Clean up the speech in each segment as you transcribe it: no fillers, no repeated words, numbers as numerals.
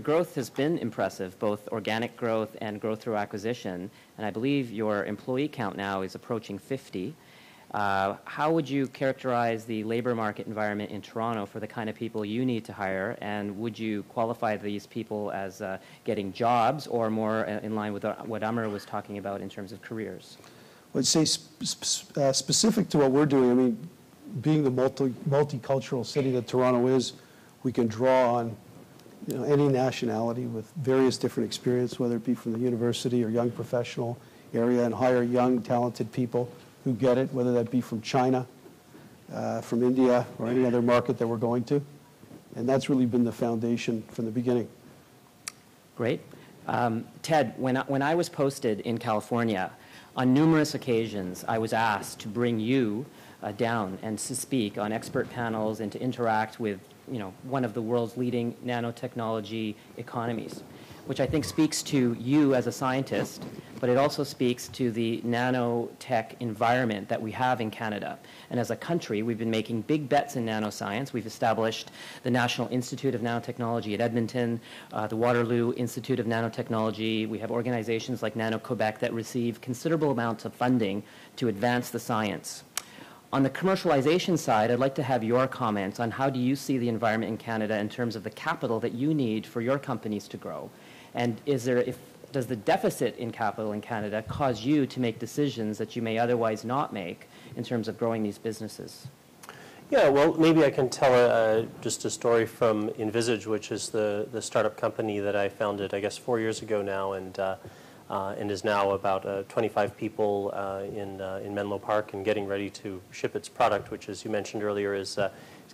Your growth has been impressive, both organic growth and growth through acquisition, and I believe your employee count now is approaching 50. How would you characterize the labor market environment in Toronto for the kind of people you need to hire, and would you qualify these people as getting jobs or more in line with what Amar was talking about in terms of careers? I'd say specific to what we're doing, I mean, being the multicultural city that Toronto is, we can draw on any nationality with various different experience, whether it be from the university or young professional area, and hire young, talented people who get it, whether that be from China, from India, or any other market that we're going to. And that's really been the foundation from the beginning. Great. Ted, when I was posted in California, on numerous occasions, I was asked to bring you down and to speak on expert panels and to interact with one of the world's leading nanotechnology economies, which I think speaks to you as a scientist, but it also speaks to the nanotech environment that we have in Canada. And as a country, we've been making big bets in nanoscience. We've established the National Institute of Nanotechnology at Edmonton, the Waterloo Institute of Nanotechnology. We have organizations like Nano Quebec that receive considerable amounts of funding to advance the science. On the commercialization side, I'd like to have your comments on how do you see the environment in Canada in terms of the capital that you need for your companies to grow? And does the deficit in capital in Canada cause you to make decisions that you may otherwise not make in terms of growing these businesses? Yeah, well, maybe I can tell just a story from Envisage, which is the startup company that I founded, I guess, 4 years ago now, and is now about 25 people in Menlo Park and getting ready to ship its product, which, as you mentioned earlier, is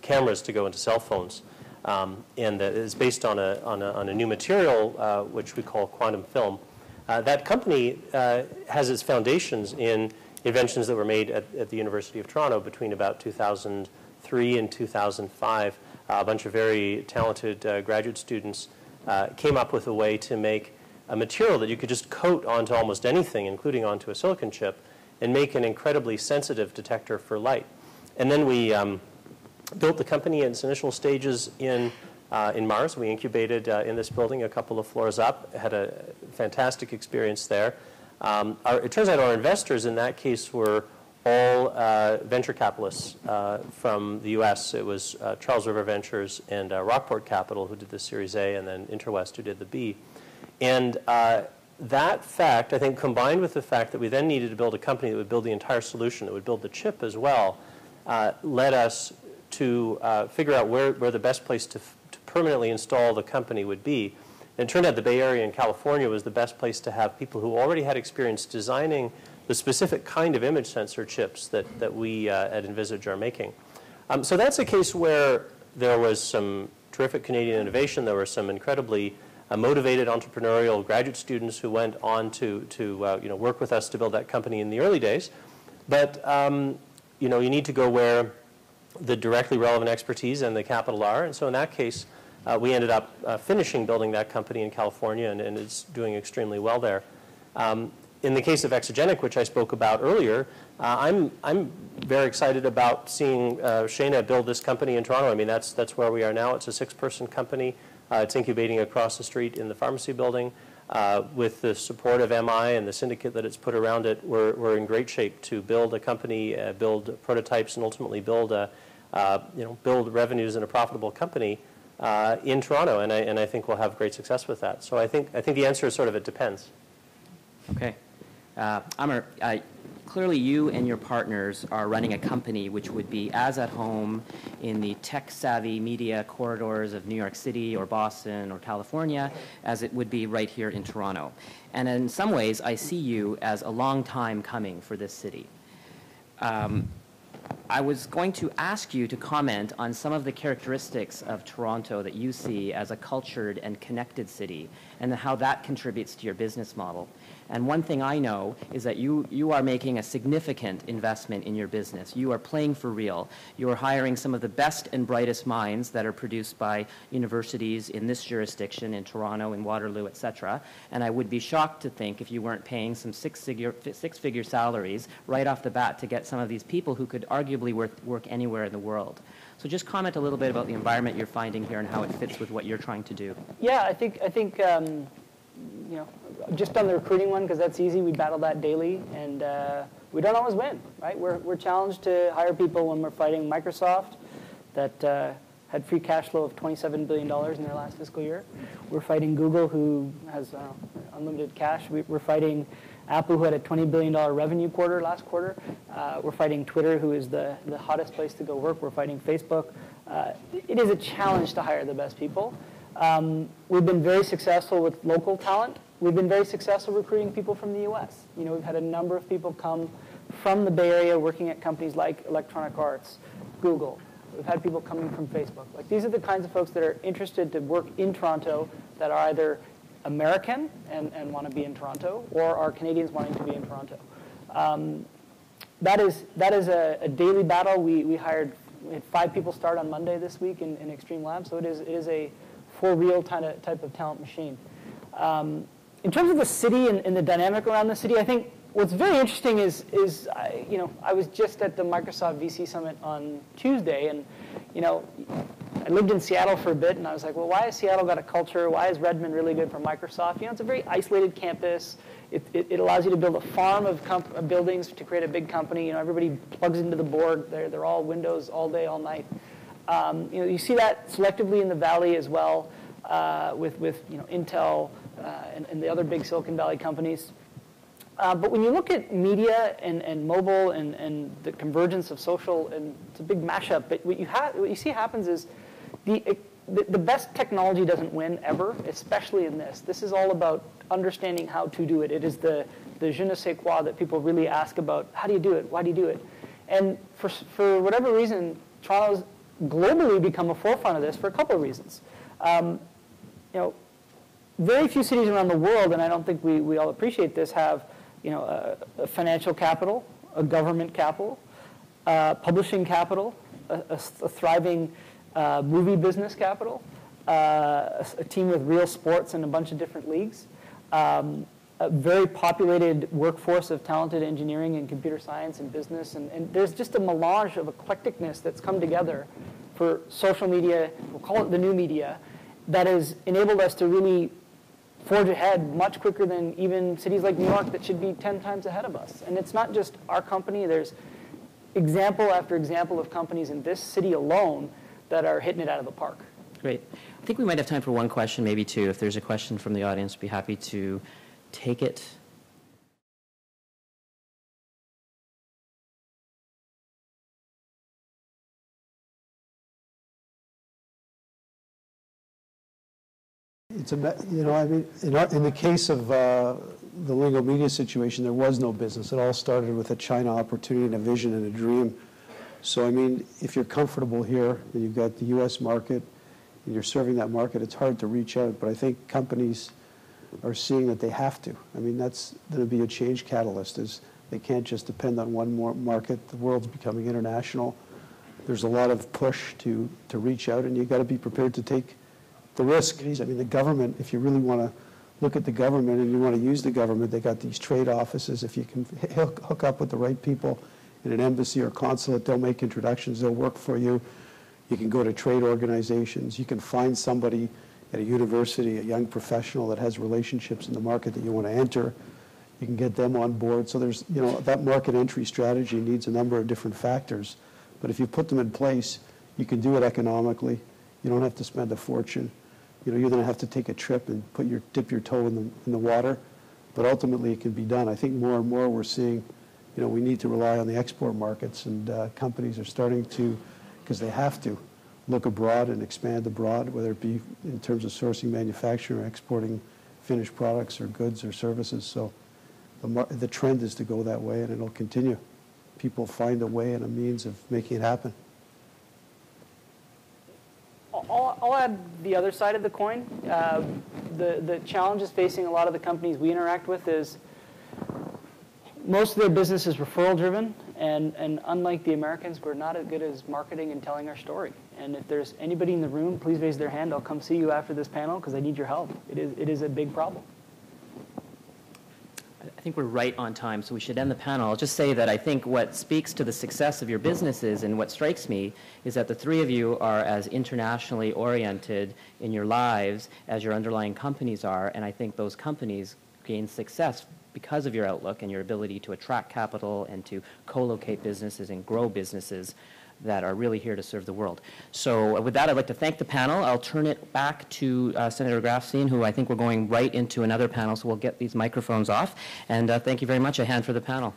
cameras to go into cell phones. And that is based on a new material, which we call quantum film. That company has its foundations in inventions that were made at the University of Toronto between about 2003 and 2005. A bunch of very talented graduate students came up with a way to make a material that you could just coat onto almost anything, including onto a silicon chip, and make an incredibly sensitive detector for light. And then we built the company in its initial stages in MaRS. We incubated in this building a couple of floors up, had a fantastic experience there. It turns out our investors in that case were all venture capitalists from the U.S. It was Charles River Ventures and Rockport Capital who did the Series A, and then Interwest who did the B. And that fact, I think, combined with the fact that we then needed to build a company that would build the entire solution, that would build the chip as well, led us to figure out where the best place to permanently install the company would be. And it turned out the Bay Area in California was the best place to have people who already had experience designing the specific kind of image sensor chips that we at Envisage are making. So that's a case where there was some terrific Canadian innovation. There were some incredibly motivated entrepreneurial graduate students who went on to work with us to build that company in the early days. But you need to go where the directly relevant expertise and the capital are. And so in that case, we ended up finishing building that company in California, and it's doing extremely well there. In the case of Xagenic, which I spoke about earlier, I'm very excited about seeing Shayna build this company in Toronto. I mean, that's where we are now. It's a 6-person company. It's incubating across the street in the pharmacy building. With the support of MI and the syndicate that it's put around it, we're in great shape to build a company, build prototypes, and ultimately build revenues in a profitable company in Toronto. And I think we'll have great success with that. So I think the answer is sort of it depends. Okay. Amar, clearly you and your partners are running a company which would be as at home in the tech-savvy media corridors of New York City or Boston or California as it would be right here in Toronto. And in some ways, I see you as a long time coming for this city. I was going to ask you to comment on some of the characteristics of Toronto that you see as a cultured and connected city and how that contributes to your business model. And one thing I know is that you are making a significant investment in your business. You are playing for real. You are hiring some of the best and brightest minds that are produced by universities in this jurisdiction, in Toronto, in Waterloo, et cetera. And I would be shocked to think if you weren't paying some six-figure salaries right off the bat to get some of these people who could arguably work anywhere in the world. So just comment a little bit about the environment you're finding here and how it fits with what you're trying to do. Yeah, I think you know, just on the recruiting one, because that's easy, we battle that daily, and we don't always win, right? We're challenged to hire people when we're fighting Microsoft that had free cash flow of $27 billion in their last fiscal year. We're fighting Google, who has unlimited cash. We're fighting Apple, who had a $20 billion revenue quarter last quarter. We're fighting Twitter, who is the hottest place to go work. We're fighting Facebook. It is a challenge to hire the best people. We've been very successful with local talent. We've been very successful recruiting people from the U.S. You know, we've had a number of people come from the Bay Area working at companies like Electronic Arts, Google. We've had people coming from Facebook. Like, these are the kinds of folks that are interested to work in Toronto that are either American and want to be in Toronto, or are Canadians wanting to be in Toronto. That is a daily battle. We had 5 people start on Monday this week in Xtreme Labs, so it is a for real type of talent machine. In terms of the city and the dynamic around the city, I think what's very interesting is you know, I was just at the Microsoft VC Summit on Tuesday, and you know, I lived in Seattle for a bit, and I was like, well, why has Seattle got a culture? Why is Redmond really good for Microsoft? You know, it's a very isolated campus. It allows you to build a farm of buildings to create a big company. You know, everybody plugs into the board. They're all Windows all day, all night. You know, you see that selectively in the Valley as well, with you know, Intel and the other big Silicon Valley companies. But when you look at media and mobile and the convergence of social, and it's a big mashup. But what you see happens is the best technology doesn't win ever, especially in this. This is all about understanding how to do it. It is the je ne sais quoi that people really ask about. How do you do it? Why do you do it? And for whatever reason, Toronto's globally become a forefront of this for a couple of reasons. You know, very few cities around the world, and I don't think we all appreciate this, have, you know, a financial capital, a government capital, publishing capital, a thriving movie business capital, a team with real sports and a bunch of different leagues, a very populated workforce of talented engineering and computer science and business, and there's just a melange of eclecticness that's come together for social media, we'll call it the new media, that has enabled us to really forge ahead much quicker than even cities like New York that should be 10 times ahead of us. And it's not just our company. There's example after example of companies in this city alone that are hitting it out of the park. Great. I think we might have time for one question, maybe two. If there's a question from the audience, I'd be happy to take it. It's you know, I mean, in the case of the Lingo Media situation, there was no business. It all started with a China opportunity and a vision and a dream. So, I mean, if you're comfortable here and you've got the U.S. market and you're serving that market, it's hard to reach out. But I think companies are seeing that they have to. I mean, that's going to be a change catalyst. Is they can't just depend on one more market. The world's becoming international. There's a lot of push to reach out, and you've got to be prepared to take the risk. I mean, the government, if you really want to look at the government and you want to use the government, they got these trade offices. If you can hook up with the right people in an embassy or consulate, they'll make introductions, they'll work for you. You can go to trade organizations. You can find somebody at a university, a young professional that has relationships in the market that you want to enter. You can get them on board. So there's, you know, that market entry strategy needs a number of different factors. But if you put them in place, you can do it economically. You don't have to spend a fortune. You know, you're going to have to take a trip and dip your toe in the water, but ultimately it can be done. I think more and more we're seeing, you know, we need to rely on the export markets, and companies are starting to, because they have to, look abroad and expand abroad, whether it be in terms of sourcing manufacturing or exporting finished products or goods or services. So the trend is to go that way, and it'll continue. People find a way and a means of making it happen. I'll add the other side of the coin. The challenges facing a lot of the companies we interact with is most of their business is referral driven, and unlike the Americans, we're not as good as marketing and telling our story. And if there's anybody in the room, please raise their hand. I'll come see you after this panel because I need your help. It is a big problem. I think we're right on time, so we should end the panel. I'll just say that I think what speaks to the success of your businesses and what strikes me is that the three of you are as internationally oriented in your lives as your underlying companies are, and I think those companies gain success because of your outlook and your ability to attract capital and to co-locate businesses and grow businesses that are really here to serve the world. So with that, I'd like to thank the panel. I'll turn it back to Senator Grafstein, who I think we're going right into another panel, so we'll get these microphones off. And thank you very much. A hand for the panel.